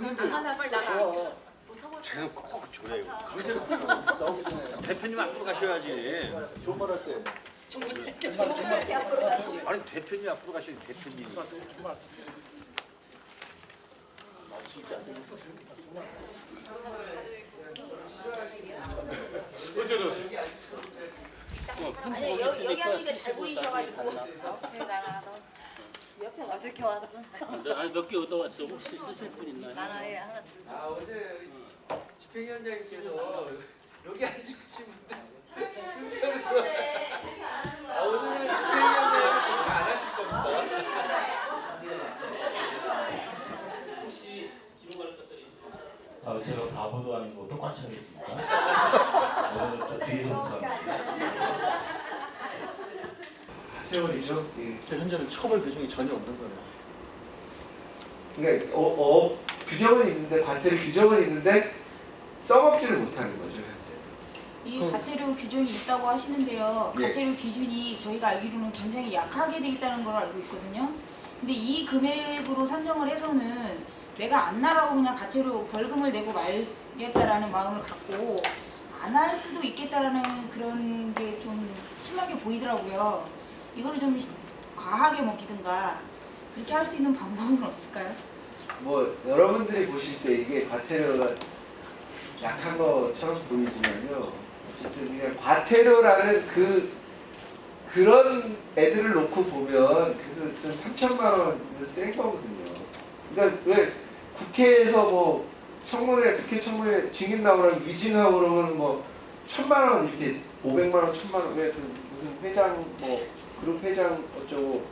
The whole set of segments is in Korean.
빨리 나가. 쟤는 꼭 줘요. 강제로 나오기 전에 대표님 앞으로 가셔야지. 좋은 말 할 때. 아니 대표님 앞으로 가셔야지. 대표님. 아니 여기 하니까 잘 보이셔가지고 옆에 나가. 옆에 어떻게 왔어? 아니 몇 개 얻어왔어. 혹시 쓰실 분 있나요? 나는 예 하나. 아 어제 집행위원장님께서 여기 앉으신 분들 순서는 아 오늘은 집행위원장님 안 하실 겁니다. 혹시 기록할 것들이 있어요? 아, 제가 바보도 아니고 똑같이 하겠습니까? 오늘 저 뒤에서부터 세월이죠. 현재는 처벌 규정이 전혀 없는 거예요. 그러니까 규정은 있는데 과태료 규정은 있는데 써먹지를 못하는 거죠. 이 과태료 규정이 있다고 하시는데요. 예. 과태료 기준이 저희가 알기로는 굉장히 약하게 돼 있다는 걸 알고 있거든요. 근데 이 금액으로 산정을 해서는 내가 안 나가고 그냥 과태료 벌금을 내고 말겠다라는 마음을 갖고 안 할 수도 있겠다라는 그런 게 좀 심하게 보이더라고요. 이거를 좀 과하게 먹이든가 그렇게 할 수 있는 방법은 없을까요? 뭐 여러분들이 보실 때 이게 과태료가 약한 것처럼 보이지만요. 어쨌든 그냥 과태료라는 그런 애들을 놓고 보면 그래서 좀 3천만 원은 센 거거든요. 그러니까 왜 국회에서 뭐 국회 청문회 증인 나오라면 위증하고 그러면 뭐 1,000만 원 이렇게 500만 원, 1,000만 원 왜 무슨 회장 뭐 그룹 회장 어쩌고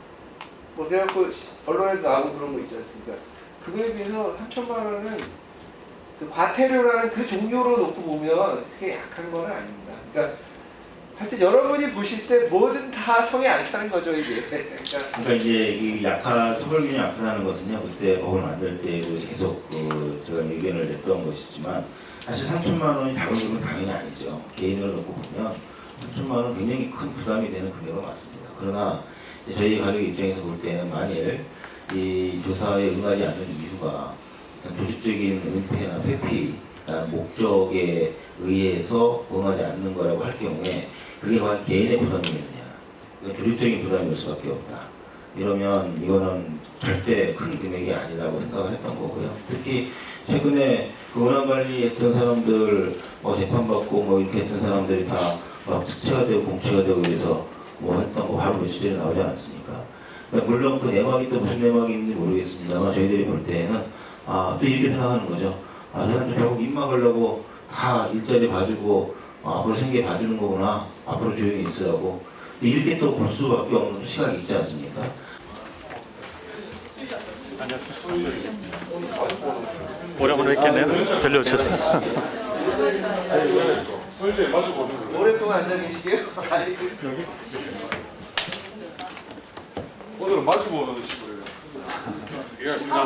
뭐 그래갖고 언론에도 나오고 그런 거 있지 않습니까? 그거에 비해서 3천만 원은 그 과태료라는 그 종류로 놓고 보면 그게 약한 건 아닙니다. 그러니까 하여튼 여러분이 보실 때 뭐든 다 성에 안 차는 거죠 이게. 그러니까 이제 이 처벌 규정이 약하다는 것은요, 그때 법을 만들 때도 계속 제가 의견을 냈던 것이지만 사실 3천만 원이 작은 금액은 당연히 아니죠. 개인을 놓고 보면 3천만 원은 굉장히 큰 부담이 되는 금액은 맞습니다. 그러나 이제 저희 가족 입장에서 볼 때는 만일 이 조사에 응하지 않는 이유가 조직적인 은폐나 회피라는 목적에 의해서 응하지 않는 거라고 할 경우에 그게 과연 개인의 부담이겠느냐, 조직적인 부담일 수밖에 없다. 이러면 이거는 절대 큰 금액이 아니라고 생각을 했던 거고요. 특히 최근에 그 원안관리했던 사람들 재판받고 뭐 이렇게 했던 사람들이 다 막 특채가 되고 공채가 되고 그래서 뭐 했던 거 바로 며칠 전에 나오지 않았습니까? 물론 그 내막이 또 무슨 내막이 있는지 모르겠습니다만 저희들이 볼 때는 또 이렇게 생각하는 거죠. 저 사람들 결국 입 막으려고 다 일자리 봐주고 앞으로 생계 봐주는 거구나. 앞으로 조용히 있으라고. 이렇게 또 볼 수밖에 없는 시각이 있지 않습니까? 오래간만에 뵙겠네요. 별로 오셨어요. 오랫동안 앉아 계시게요? 오늘은 마주보는 식으로 해요.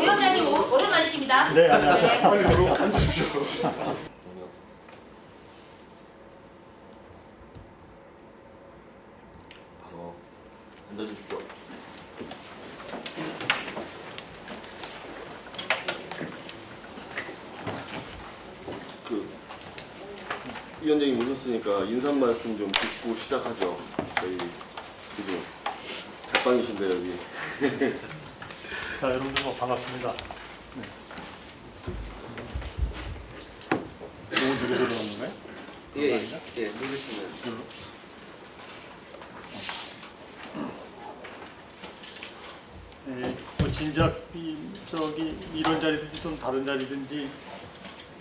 위원장님 오랜만이십니다. 네, 안녕하세요. 빨리 들어오고 앉으십시오. 바로 앉아주십시오. 위원장님 오셨으니까 인사 말씀 좀 듣고 시작하죠. 저희 지금 답방이신데 여기. 자, 여러분들 반갑습니다. 너무 느려 들어갔는가요? 예, 누르시면. 뭐 진작 이런 자리든지 좀 다른 자리든지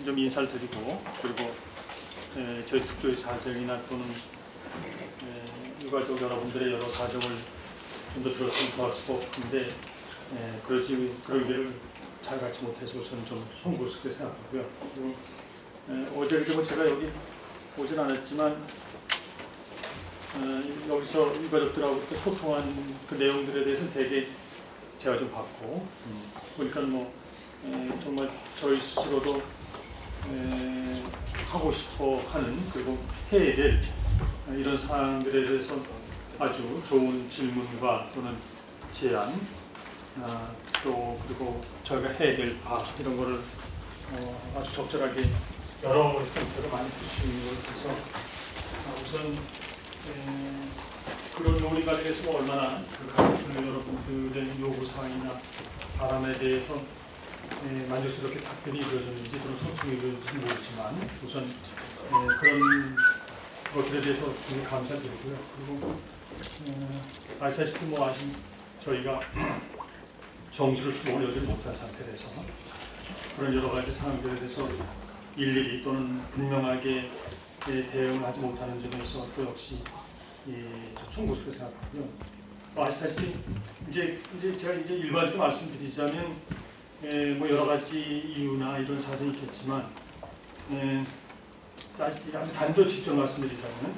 좀 인사를 드리고, 그리고 저희 특조위 사정이나 또는 유가족 여러분들의 여러 사정을 좀 더 들었으면 좋았을 것 같은데 그럴 일을 잘 갖지 못해서 저는 좀 송구스럽게 생각하고요. 그리고 어제 그때 제가 여기 오진 않았지만 여기서 유가족들하고 소통한 그 내용들에 대해서는 되게 제가 좀 봤고 보니까 뭐 정말 저희 스스로도 하고 싶어 하는, 그리고 해야 될 이런 사항들에 대해서 아주 좋은 질문과 또는 제안, 또 그리고 저희가 해야 될 바 이런 거를 아주 적절하게 여러 형태로 많이 볼 수 있는 것 같아서 우선 그런 논의 과정에서 얼마나 그 여러분들의 요구사항이나 바람에 대해서 만족스럽게 답변이 이루어졌는지 그런 소통이 이루어졌는지 모르지만 우선 그런 것들에 대해서 굉장히 감사드리고요. 그리고 아시다시피 저희가 정시로 출범을 여전히 못한 상태라서 그런 여러 가지 상황들에 대해서 일일이 또는 분명하게 대응하지 못하는 점에서 또 역시 송구스럽게 생각하고요. 아시다시피 이제 제가 일반적으로 말씀드리자면 뭐 여러 가지 이유나 이런 사정이 있겠지만 아주 단도직입적으로 말씀드리자면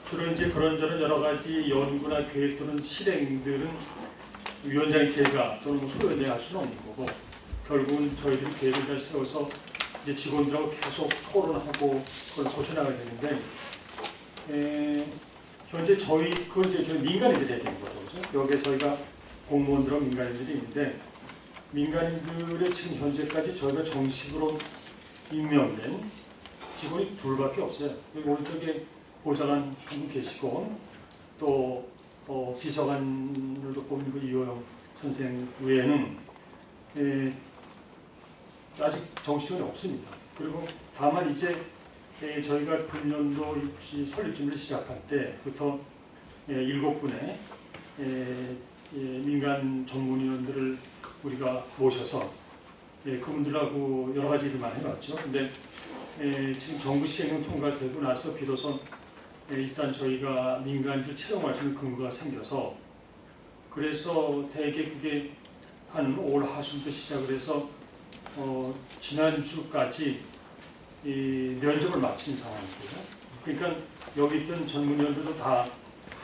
주로 이제 그런저런 여러 가지 연구나 계획 또는 실행들은 위원장이 제가 또는 소위원장이 할 수는 없는 거고 결국은 저희들이 계획을 잘 세워서 이제 직원들하고 계속 토론하고 그걸 고쳐나가야 되는데 현재 그건 이제 저희 민간인들이 해야 되는 거죠. 그렇죠? 여기에 저희가 공무원들하고 민간인들이 있는데 민간인들의 지금 현재까지 저희가 정식으로 임명된 직원이 둘밖에 없어요. 여기 오른쪽에 보좌관 한 분 계시고 또 비서관으로 뽑는 그 이호영 선생 외에는 아직 정식은 없습니다. 그리고 다만 이제 저희가 금년도 설립 준비를 시작할 때부터 7분의 민간 전문위원들을 우리가 모셔서 그분들하고 여러 가지 일을 많이 해봤죠. 근데 지금 정부 시행령 통과되고 나서 비로소 일단 저희가 민간인들 채용할 수 있는 근거가 생겨서 그래서 대개 그게 한 올 하순부터 시작을 해서 지난주까지 면접을 마친 상황이고요. 그러니까 여기 있던 전문위원들도 다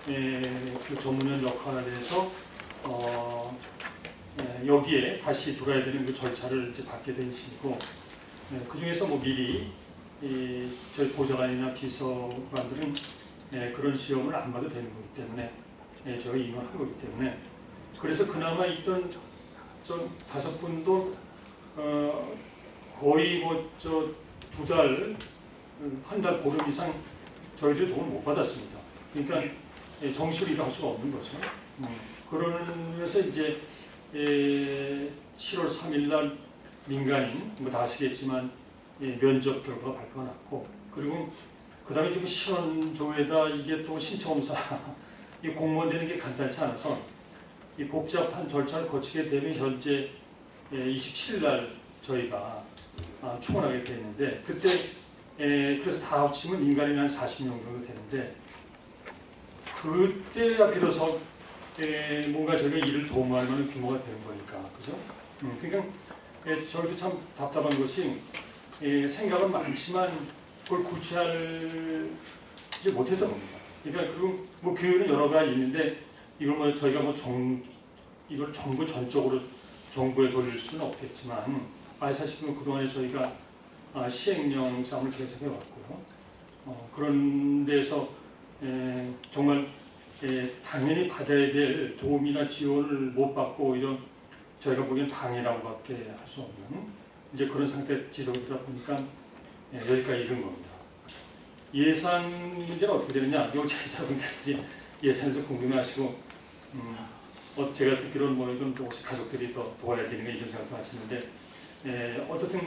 그 전문위원 역할에서 여기에 다시 들어야 되는 그 절차를 이제 받게 된 것이고 그 중에서 뭐 미리 저희 보좌관이나 비서관들은 그런 시험을 안 봐도 되는 거기 때문에 저희가 임원한 거기 때문에 그래서 그나마 있던 저 5분도 거의 뭐 저 2달, 한 달 보름 이상 저희들이 도움을 못 받았습니다. 그러니까 정식으로 일할 수가 없는 거죠. 그러면서 이제 7월 3일 날 민간인 뭐 다 아시겠지만 면접 결과가 발표가 났고 그리고 그 다음에 지금 신원조에다 이게 또 신청검사 이 공무원 되는 게 간단치 않아서 이 복잡한 절차를 거치게 되면 현재 27일 날 저희가 충원하게 됐는데 그때 그래서 다 합치면 민간인이 한 40명 정도 되는데 그때야 비로소 뭔가 저희가 일을 도모할 만한 규모가 되는 거니까 그죠? 그러니까 저희도 참 답답한 것이 생각은 많지만 그걸 구체하지 못했던 겁니다. 그러니까 그리고 뭐 교육은 여러 가지 있는데 이걸 뭐 저희가 이걸 전부 전적으로 정부에 돌릴 수는 없겠지만 아시다시피 그동안에 저희가 시행령 싸움을 계속해 왔고요. 그런 데서 정말 당연히 받아야 될 도움이나 지원을 못 받고 이런 저희가 보기엔 방해라고밖에 할 수 없는 이제 그런 상태 지속이다 보니까 여기까지 이른 겁니다. 예산 문제는 어떻게 되느냐? 이거 여러분까지 예산에서 궁금해하시고 제가 듣기로는 뭐 이건 또 혹시 가족들이 더 도와야 되는 거 이런 생각도 하시는데 어떻든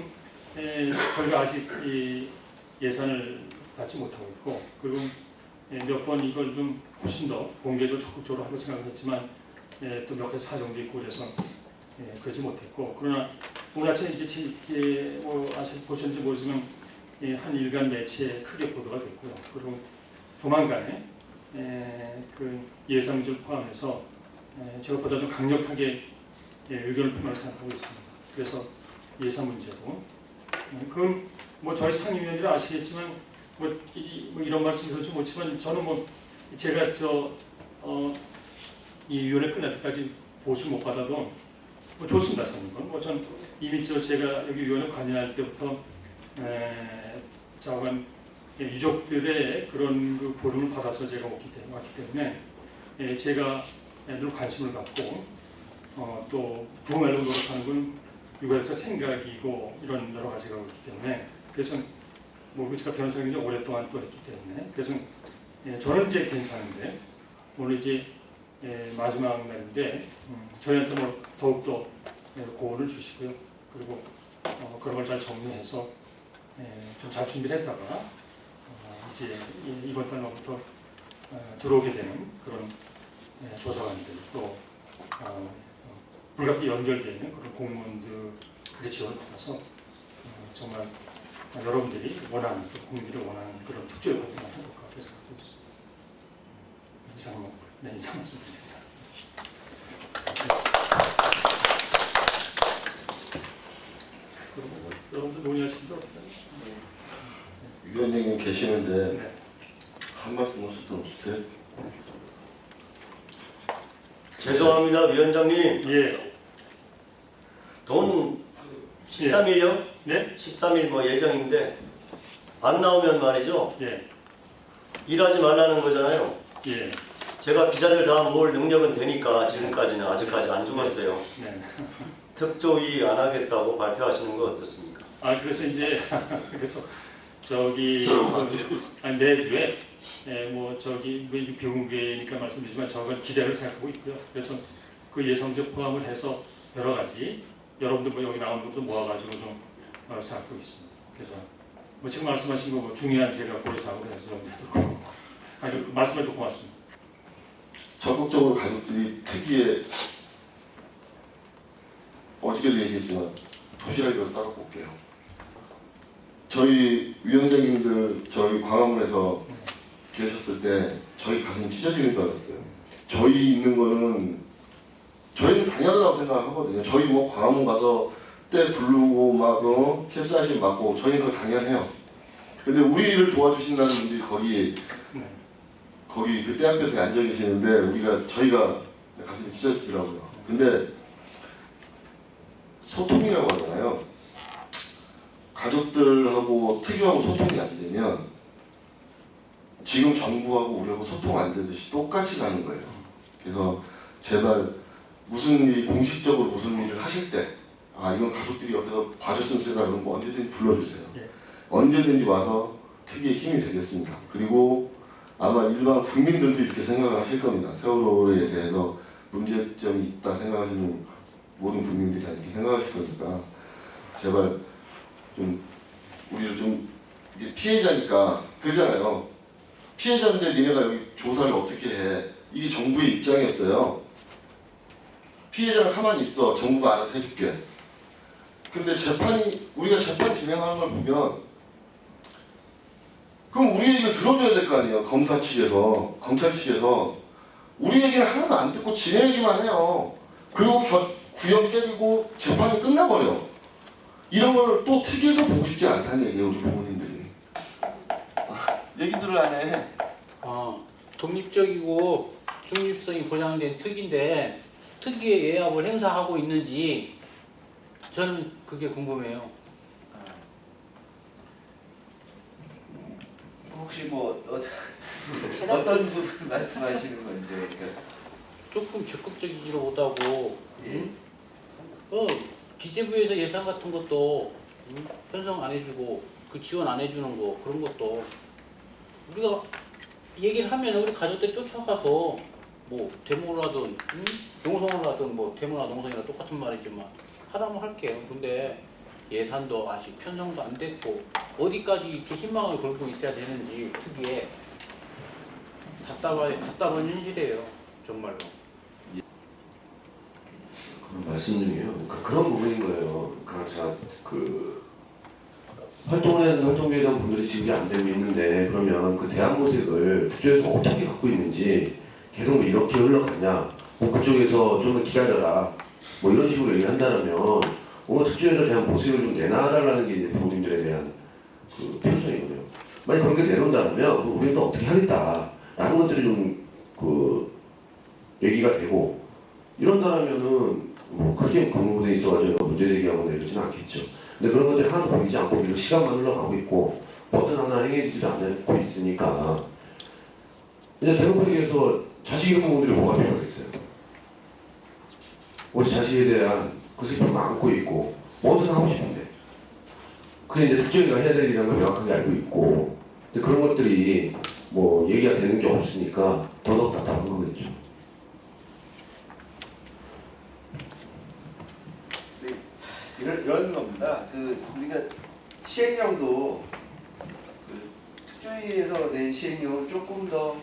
저희가 아직 이 예산을 받지 못하고 있고 그리고 몇 번 이걸 좀 훨씬 더 공개적으로 적극적으로 하고 생각했지만 또 몇 가지 사정도 있고 그래서 그러지 못했고 그러나 오늘 아침에 이제 뭐 보셨는지 모르지만 한 일간 매체에 크게 보도가 됐고요. 그리고 조만간에 그 예산 문제를 포함해서 제가 보다 좀 강력하게 의견을 표명할 생각하고 있습니다. 그래서 예산 문제고 그건 뭐 저희 상임위원들이 아시겠지만 뭐 이런 말씀을 좀 못지만 저는 뭐 제가 이 위원회 끝날 때까지 보수 못 받아도 뭐 좋습니다. 저는 전 이미 제가 여기 위원회 관여할 때부터 자관 유족들의 그런 그 부름을 받아서 제가 왔기 때문에 제가 늘 관심을 갖고 또 부흥하려고 노력하는 건 이거에서 생각이고 이런 여러 가지가 있기 때문에 그래서 뭐 제가 변호사를 굉장히 오랫동안 또 했기 때문에 그래서 저는 이제 괜찮은데 오늘 이제 마지막 날인데 저희한테 뭐 더욱더 고언을 주시고요. 그리고 그런 걸 잘 정리해서 좀 잘 준비를 했다가 이제 이번 달부터 들어오게 되는 그런 조사관들 또 불가피하게 연결되어 있는 그런 공무원들의 지원을 받아서 정말 여러분들이 원하는 국민들이 원하는 그런 특조의 활동을 할 것 같아서 생각하고 있습니다. 이상 이상 말씀드리겠습니다. 여러분들 논의하시는 게 어떨까요? 위원장님 계시는데 네. 한 말씀 하실 분 없으세요? 죄송합니다, 위원장님. 예. 돈 13일요? 네? 13일 뭐 예정인데 안 나오면 말이죠. 예. 일하지 말라는 거잖아요. 예. 제가 기자들 다 모을 능력은 되니까 지금까지는 아직까지 안 죽었어요. 네. 특조위 안 하겠다고 발표하시는 거 어떻습니까? 아 그래서 이제 그래서 저기 아니, 내주에 뭐 저기 비공개니까 말씀드리지만 저건 기자를 생각하고 있고요. 그래서 그 예상적 포함을 해서 여러 가지 여러분들 뭐 여기 나온 것도 모아가지고 좀 생각하고 있습니다. 그래서 뭐 지금 말씀하신 거 뭐 중요한 제가 고려사항으로 해서 듣고 아니 말씀을 듣고 왔습니다. 적극적으로 가족들이 특이에 어저께도 얘기했지만 도시락으로 싸갖고 올게요. 저희 위원장님들 저희 광화문에서 계셨을 때 저희 가슴이 찢어지는 줄 알았어요. 저희 있는 거는 저희는 당연하다고 생각하거든요. 저희 뭐 광화문 가서 때 부르고 막 캡사이신 맞고 저희는 그거 당연해요. 근데 우리를 도와주신다는 분들이 거기 그 때 앞에서 앉아 계시는데 저희가 가슴이 찢어지더라고요. 근데 소통이라고 하잖아요. 가족들하고 특유하고 소통이 안 되면 지금 정부하고 우리하고 소통 안 되듯이 똑같이 가는 거예요. 그래서 제발 무슨 일이 공식적으로 무슨 일을 하실 때 이건 가족들이 옆에서 봐줬으면 쓰다 그러면 뭐 언제든지 불러주세요. 언제든지 와서 특유의 힘이 되겠습니다. 그리고 아마 일반 국민들도 이렇게 생각을 하실 겁니다. 세월호에 대해서 문제점이 있다 생각하시는 모든 국민들이 다 이렇게 생각하실 거니까 제발 좀 우리를 좀 이게 피해자니까 그러잖아요. 피해자인데 니네가 여기 조사를 어떻게 해? 이게 정부의 입장이었어요. 피해자는 가만히 있어. 정부가 알아서 해줄게. 근데 우리가 재판 진행하는 걸 보면 그럼 우리 얘기를 들어줘야 될 거 아니에요. 검사 측에서, 검찰 측에서 우리 얘기는 하나도 안 듣고 지네 얘기만 해요. 그리고 구형 때리고 재판이 끝나버려. 이런 걸 또 특이해서 보고 싶지 않다는 얘기예요, 우리 부모님들이. 얘기들을 안 해. 독립적이고 중립성이 보장된 특인데 특유의 예압을 행사하고 있는지 저는 그게 궁금해요. 혹시 뭐 어떤 부분 말씀하시는 건지 그러니까. 조금 적극적이지로 못하고 기재부에서 예산 같은 것도 편성 안 해주고 그 지원 안 해주는 거 그런 것도 우리가 얘기를 하면 우리 가족들이 쫓아가서 뭐 데모를 하든 농성을 하든 뭐 데모나 농성이나 똑같은 말이지만 하라면 할게요. 근데 예산도 아직 편성도 안 됐고 어디까지 이렇게 희망을 걸고 있어야 되는지 특이에 답답한 현실이에요. 정말로. 말씀 중이에요. 그런 부분인 거예요. 활동을 하는 활동에 대한 분들이 지급이 안 되고 있는데 그러면 그 대안 모색을 그쪽에서 어떻게 갖고 있는지 계속 뭐 이렇게 흘러가냐 뭐 그쪽에서 좀 더 기다려라 뭐 이런 식으로 얘기한다면 뭔가 특조위에 대한 모색을 좀 내놔달라는 게 이제 부모님들에 대한 그 필요성이거든요. 만약 그런 게 내놓는다면 우리는 또 어떻게 하겠다라는 것들이 좀 얘기가 되고 이런다면은 뭐 크게 그 부분에 있어가지고 문제 제기하거나 이러지는 않겠죠. 근데 그런 것들이 하나도 보이지 않고 오히려 시간만 흘러가고 있고 어떤 하나 행해지지도 않고 있으니까 이제 대한민국에서 자식 있는 부모들이 뭐가 필요하겠어요? 우리 자식에 대한 그 슬픔을 안고 있고 뭐든 하고 싶은데. 그게 이제 특정이가 해야 될 일이라는 걸 명확하게 알고 있고, 근데 그런 것들이 뭐 얘기가 되는 게 없으니까 더더욱 답답한 거겠죠. 이런 겁니다. 우리가 시행령도 특조위에서 낸 시행령은 조금 더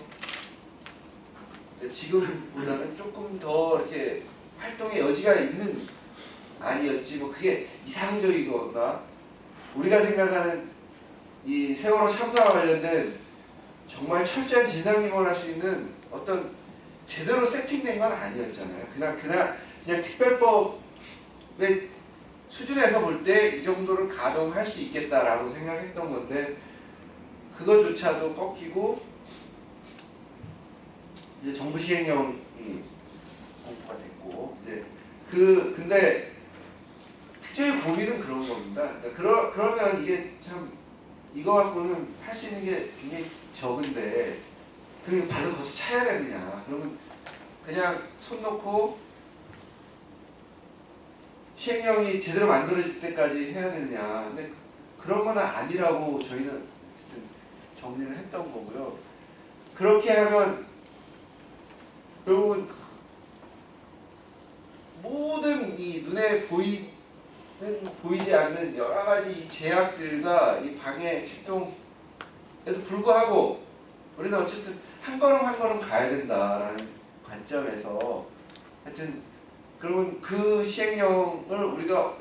지금보다는 조금 더 이렇게 활동의 여지가 있는 아니었지 뭐 그게 이상적이거나 우리가 생각하는 이 세월호 참사와 관련된 정말 철저한 진상규명을 할 수 있는 어떤 제대로 세팅된 건 아니었잖아요. 그냥 특별법의 수준에서 볼 때 이 정도를 가동할 수 있겠다라고 생각했던 건데 그거조차도 꺾이고 이제 정부 시행령이 공포가 됐고 이제 근데 특조위 고민은 그런 겁니다. 그러면 이게 참 이거 갖고는 할 수 있는 게 굉장히 적은데 그럼 발을 거쳐 차야 되느냐? 그러면 그냥 손 놓고 시행령이 제대로 만들어질 때까지 해야 되느냐? 근데 그런 건 아니라고 저희는 어쨌든 정리를 했던 거고요. 그렇게 하면 결국은 모든 이 눈에 보이지 않는 여러 가지 제약들과 이 방해 책동에도 불구하고 우리는 어쨌든 한 걸음 한 걸음 가야 된다라는 관점에서 하여튼 그러면 그 시행령을 우리가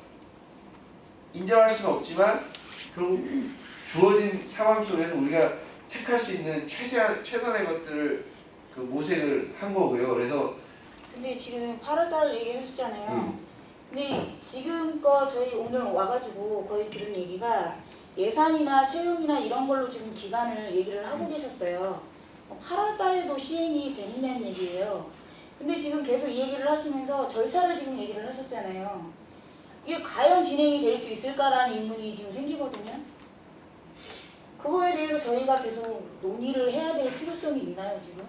인정할 수는 없지만 결국 주어진 상황 속에서 우리가 택할 수 있는 최선의 것들을 모색을 한 거고요. 그래서 근데 지금 8월달 얘기하셨잖아요. 근데 지금껏 저희 오늘 와가지고 거의 들은 얘기가 예산이나 채용이나 이런 걸로 지금 기간을 얘기를 하고 계셨어요. 8월달에도 시행이 된다는 얘기예요. 근데 지금 계속 이 얘기를 하시면서 절차를 지금 얘기를 하셨잖아요. 이게 과연 진행이 될 수 있을까라는 의문이 지금 생기거든요. 그거에 대해서 저희가 계속 논의를 해야 될 필요성이 있나요, 지금?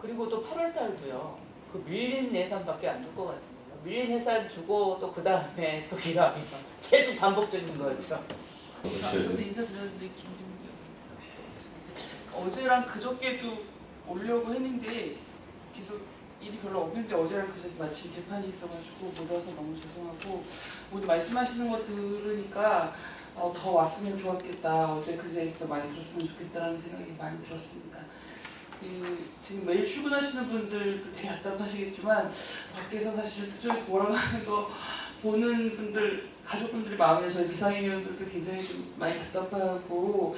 그리고 또 8월 달도요. 그 밀린 예산밖에 안 줄 것 같은데요. 밀린 예산 주고 또 그 다음에 또 기각이면 계속 반복적인 거죠. 아까도 인사드렸는데 김준규 어제랑 그저께도 오려고 했는데 계속 일이 별로 없는데 어제랑 그저께 마침 재판이 있어가지고 못 와서 너무 죄송하고 오늘 말씀하시는 거 들으니까 더 왔으면 좋았겠다. 어제 그저께 많이 들었으면 좋겠다라는 생각이 많이 들었습니다. 지금 매일 출근하시는 분들도 되게 답답하시겠지만 밖에서 사실 특조위 돌아가는 거 보는 분들, 가족분들의 마음에 저희 비상임위원들도 굉장히 좀 많이 답답하고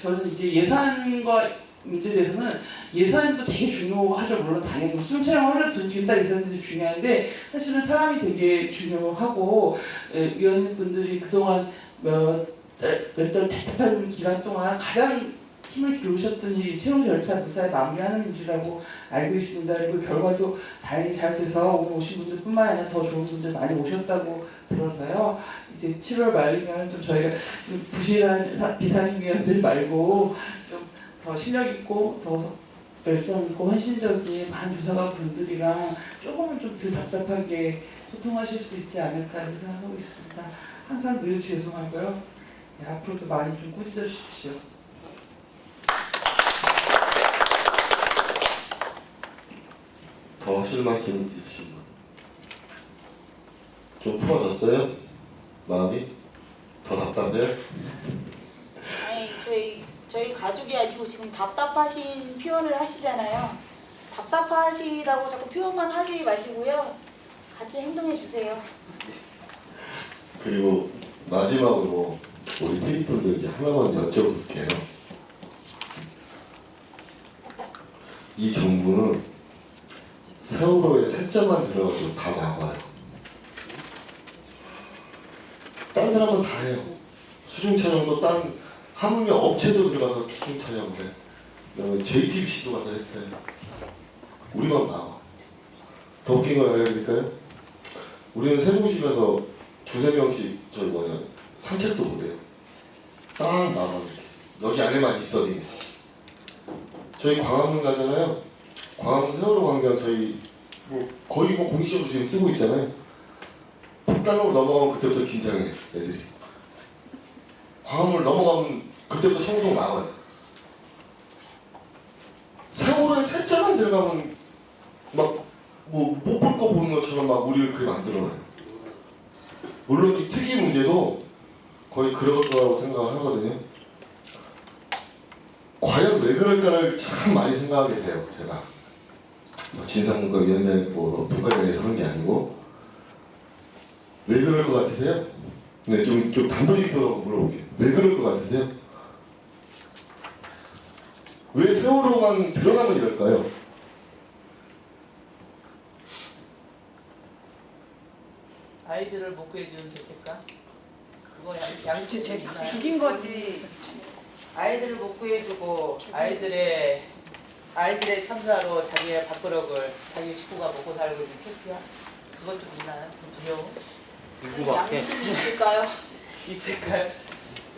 저는 이제 예산과 문제에 대해서는 예산도 되게 중요하죠. 물론 당연히 수중 촬영을 해도 지금 딱 예산도 중요한데 사실은 사람이 되게 중요하고 위원님분들이 그동안 몇 달 답답한 기간 동안 가장 힘을 기울이셨던 일이 채용 절차 무사히 마무리하는 일이라고 알고 있습니다. 그리고 결과도 다행히 잘 돼서 오늘 오신 분들뿐만 아니라 더 좋은 분들 많이 오셨다고 들어서요. 이제 7월 말이면 좀 저희가 좀 부실한 비상임위원들 말고 좀 더 실력 있고 더 열성 있고 헌신적인 많은 조사관 분들이랑 조금은 좀 덜 답답하게 소통하실 수 있지 않을까 이렇게 생각하고 있습니다. 항상 늘 죄송하고요. 네, 앞으로도 많이 좀 꾸짖어 주십시오. 더 하실 말씀 있으신 분? 좀 풀어졌어요? 마음이? 더 답답해요? 아니 저희 가족이 아니고 지금 답답하신 표현을 하시잖아요. 답답하시다고 자꾸 표현만 하지 마시고요. 같이 행동해 주세요. 그리고 마지막으로 우리 팀분들 이제 하나만 여쭤볼게요. 이 정부는 세월호에 색자만 들어가도 다 막아요. 딴 사람은 다 해요. 수중 촬영도 딴 하물며 업체도 들어가서 수중 촬영을 해. 그다음에 JTBC도 가서 했어요. 우리만 막아. 더 웃긴 걸 알려드릴까요? 우리는 세종시에서 두세 명씩 산책도 못해요. 딱 나가 여기 안에만 있어 니. 저희 광화문 가잖아요. 광화문 세월호 광장 저희 거의 공식적으로 지금 쓰고 있잖아요. 앞단으로 넘어가면 그때부터 긴장해 애들이. 광화문을 넘어가면 그때부터 청동 나와요. 세월호에 셋째만 들어가면 막 뭐 못 볼 거 보는 것처럼 막 우리를 그렇게 만들어놔요. 물론 이 특이 문제도 거의 그럴 거라고 생각을 하거든요. 과연 왜 그럴까를 참 많이 생각하게 돼요, 제가. 진상규명위원회 뭐 분과장이 그런 게 아니고 왜 그럴 것 같으세요? 네, 좀 단도직입적으로 물어볼게요. 왜 그럴 것 같으세요? 왜 세월호만 들어가면 이럴까요? 아이들을 못 구해주는 죄책감? 그거 양쪽 죽인 거지. 아이들을 못 구해주고 아이들의 참사로 자기의 밥그릇을 자기 식구가 먹고 살고 있는 창피함? 그것 좀 있나요? 좀 두려워? 누구밖에? 있을까요? 있을까요?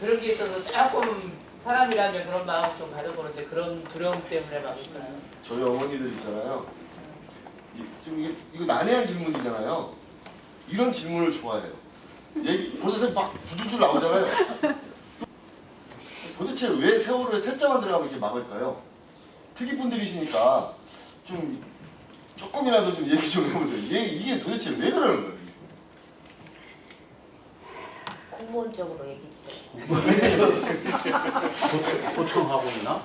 그런 게 있어서 조금 사람이라면 그런 마음 좀 가져보는데 그런 두려움 때문에 막을까요? 저희 어머니들 있잖아요. 지금 이거 난해한 질문이잖아요. 이런 질문을 좋아해요. 벌써 막 두두두 나오잖아요. 도대체 왜 세월호에 셋째만 들어가면 이렇게 막을까요? 특이분들이시니까 좀 조금이라도 좀 얘기 좀 해보세요. 이게 도대체 왜 그러는 거예요? 공무원적으로 얘기해 주세요. 도청하고 있나?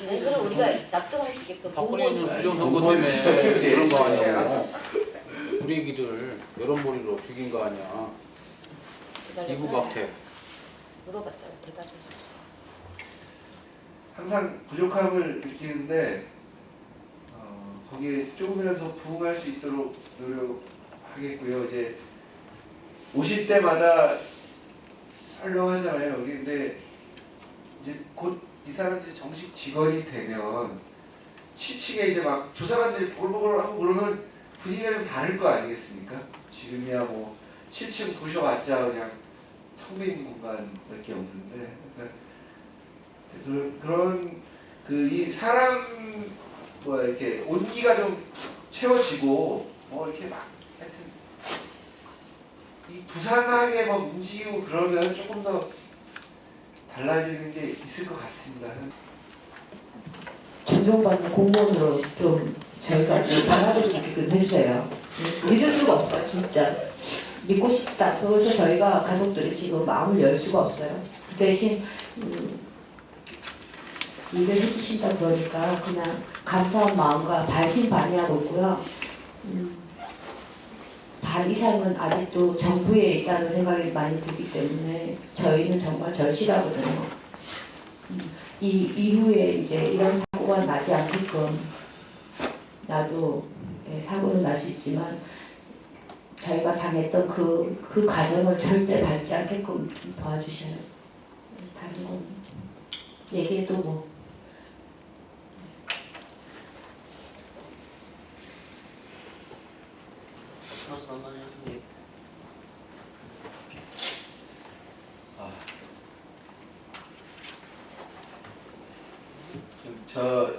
이거는 우리가 납득할 수 있게끔 박근혜는 부정선거 때문에 그런 거 아니야. 우리 애기들 여론몰이로 죽인 거 아니야. 이구박태. 물어봤잖아. 대답해서. 항상 부족함을 느끼는데 거기에 조금이라도 더 부응할 수 있도록 노력하겠고요. 이제 오실 때마다 설명하잖아요. 여기 근데 이제 곧 이 사람들이 정식 직원이 되면 취치게 이제 막 저 사람들이 보글보글 하고 그러면 분위기가 좀 다를 거 아니겠습니까? 지금이야 뭐 7층 부셔봤자 그냥 텅 빈 공간밖에 없는데 그런 이 사람 뭐 이렇게 온기가 좀 채워지고 이렇게 막 하여튼 이 부산하게 막 움직이고 그러면 조금 더 달라지는 게 있을 것 같습니다. 존경받는 공무원으로 좀 저희가 좀 바라볼 수 있게끔 해주세요. 믿을 수가 없어요, 진짜. 믿고 싶지 않다고 해서 저희가 가족들이 지금 마음을 열 수가 없어요. 그 대신 일을 해주신다 그러니까 그냥 감사한 마음과 반신반의하고 있고요. 반 이상은 아직도 정부에 있다는 생각이 많이 들기 때문에 저희는 정말 절실하거든요. 이 이후에 이제 이런 사고가 나지 않게끔 나도 사고는 날 수 있지만 저희가 당했던 그 과정을 절대 밟지 않게끔 좀 도와주셔요. 다른 건 얘기해도 뭐. 저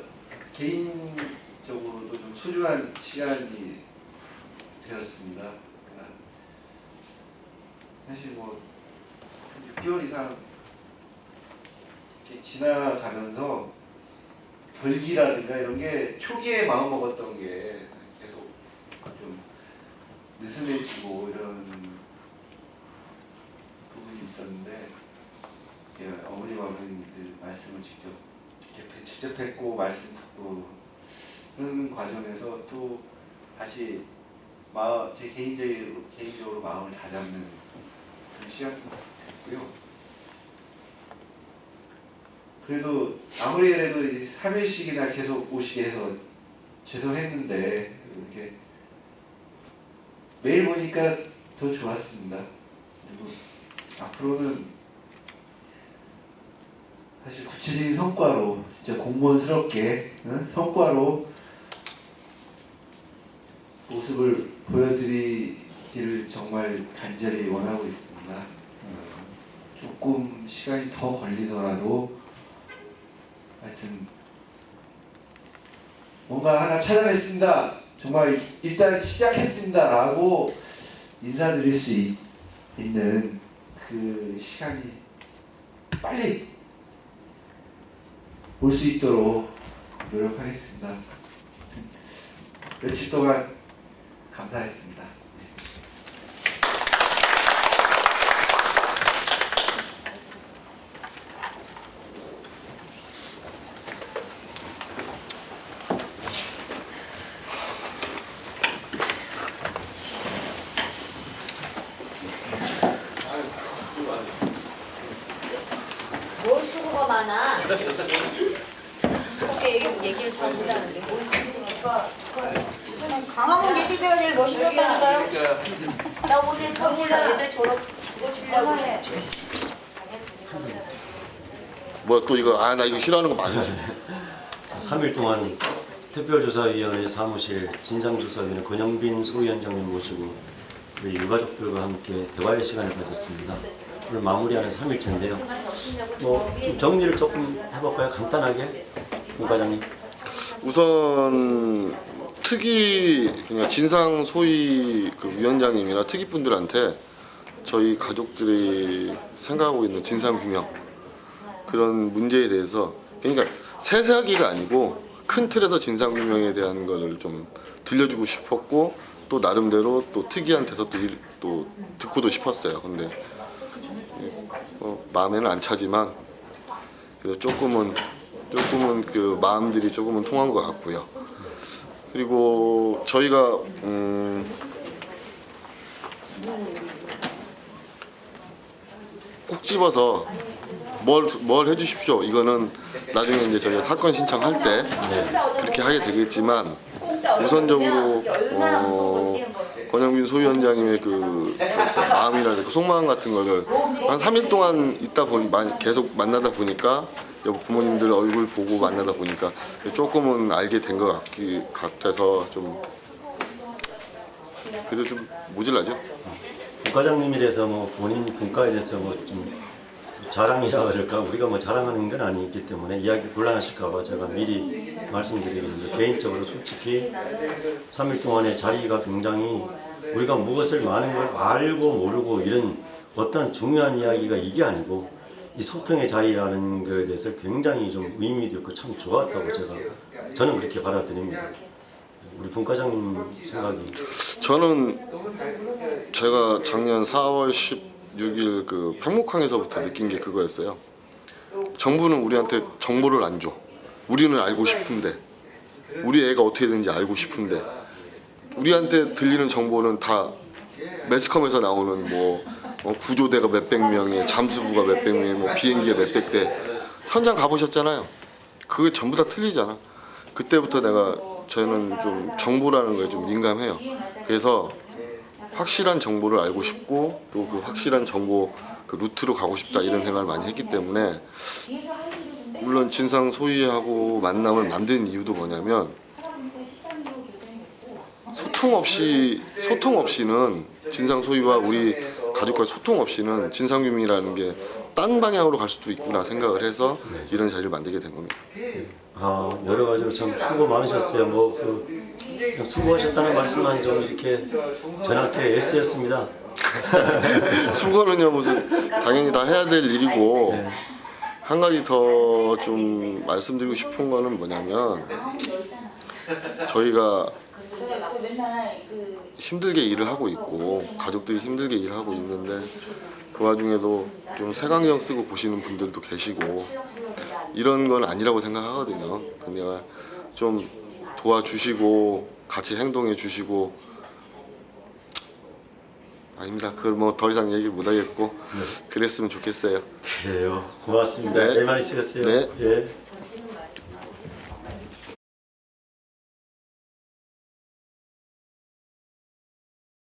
개인적으로도 좀 소중한 시간이 되었습니다. 사실 뭐 6개월 이상 이렇게 지나가면서 결기라든가 이런 게 초기에 마음 먹었던 게 계속 좀 느슨해지고 이런 부분이 있었는데 어머님 아버님들 말씀을 직접 뵙고 말씀 듣고 그런 과정에서 또 다시 제 개인적으로 마음을 다잡는 그런 시간이 됐고요. 그래도 아무리 그래도 3일씩이나 계속 오시게 해서 죄송했는데 이렇게 매일 보니까 더 좋았습니다. 그리고 앞으로는 사실 구체적인 성과로 진짜 공무원스럽게 성과로 모습을 보여드리기를 정말 간절히 원하고 있습니다. 조금 시간이 더 걸리더라도 하여튼 뭔가 하나 찾아냈습니다. 정말 일단 시작했습니다라고 인사드릴 수 있는 그 시간이 빨리 올 수 있도록 노력하겠습니다. 며칠 동안 감사했습니다. 뭘 수고가 많아? 그렇게 얘기를 잘 못하는데 뭘 수고가. 강화문 계시제가 제일 멋있었다니까요. 나 오늘 서울 애들 졸업 그거 주려고 뭐야 또 이거 나 이거 싫어하는 거 맞아. 3일 동안 특별조사위원회 사무실 진상조사위원회 권영빈 소위원장님 모시고 우리 유가족들과 함께 대화의 시간을 가졌습니다. 오늘 마무리하는 3일째인데요. 좀 정리를 조금 해볼까요? 간단하게, 공 과장님. 우선 특이 그냥 진상 소위 그 위원장님이나 특이분들한테 저희 가족들이 생각하고 있는 진상 규명 그런 문제에 대해서 그러니까 세세하기가 아니고 큰 틀에서 진상 규명에 대한 것을 좀 들려주고 싶었고 또 나름대로 또 특이한테서 또 듣고도 싶었어요. 근데 마음에는 안 차지만 그래서 조금은 그 마음들이 조금은 통한 것 같고요. 그리고 저희가 꼭 집어서 뭘 해주십시오. 이거는 나중에 이제 저희가 사건 신청할 때 그렇게 하게 되겠지만 우선적으로 권영빈 소위원장님의 그 마음이라든가 그 속마음 같은 거를 한 3일 동안 있다 보니 계속 만나다 보니까 부모님들 얼굴 보고 만나다 보니까 조금은 알게 된 것 같아서 좀 그래도 좀 모질라죠. 국과장님에 대해서 뭐 본인 분과에 대해서 뭐 좀 자랑이라 그럴까 우리가 뭐 자랑하는 건 아니기 때문에 이야기 곤란하실까봐 제가 미리 말씀드리겠는데 개인적으로 솔직히 3일 동안의 자리가 굉장히 우리가 무엇을 많은 걸 알고 모르고 이런 어떤 중요한 이야기가 이게 아니고 이 소통의 자리라는 것에 대해서 굉장히 좀 의미도 있고 참 좋았다고 저는 그렇게 받아들입니다. 우리 분과장님 생각이? 저는 제가 작년 4월 16일 그 팽목항에서부터 느낀 게 그거였어요. 정부는 우리한테 정보를 안 줘. 우리는 알고 싶은데 우리 애가 어떻게 되는지 알고 싶은데 우리한테 들리는 정보는 다 매스컴에서 나오는 뭐 구조대가 몇백 명에 잠수부가 몇백 명에 뭐 비행기가 몇백 대 현장 가보셨잖아요. 그게 전부 다 틀리잖아. 그때부터 저는 좀 정보라는 거에 좀 민감해요. 그래서 확실한 정보를 알고 싶고 또 그 확실한 정보 그 루트로 가고 싶다 이런 생각을 많이 했기 때문에 물론 진상 소위하고 만남을 만든 이유도 뭐냐면 소통 없이는 진상 소위와 우리 가족과 소통 없이는 진상 규명이라는 게 딴 방향으로 갈 수도 있구나 생각을 해서 이런 자리를 만들게 된 겁니다. 여러 가지로 참 수고 많으셨어요. 수고하셨다는 말씀만 좀 이렇게 전할게 애쓰였습니다. 수고는요 무슨 당연히 다 해야 될 일이고 한 가지 더 좀 말씀드리고 싶은 거는 뭐냐면 저희가 힘들게 일을 하고 있고 가족들이 힘들게 일을 하고 있는데 그 와중에도 좀 색안경 쓰고 보시는 분들도 계시고 이런 건 아니라고 생각하거든요. 근데 좀 도와주시고 같이 행동해 주시고 아닙니다. 그걸 뭐 더 이상 얘기 못 하겠고 그랬으면 좋겠어요. 그래요. 고맙습니다. 네, 많이 쓰셨어요. 네. 예.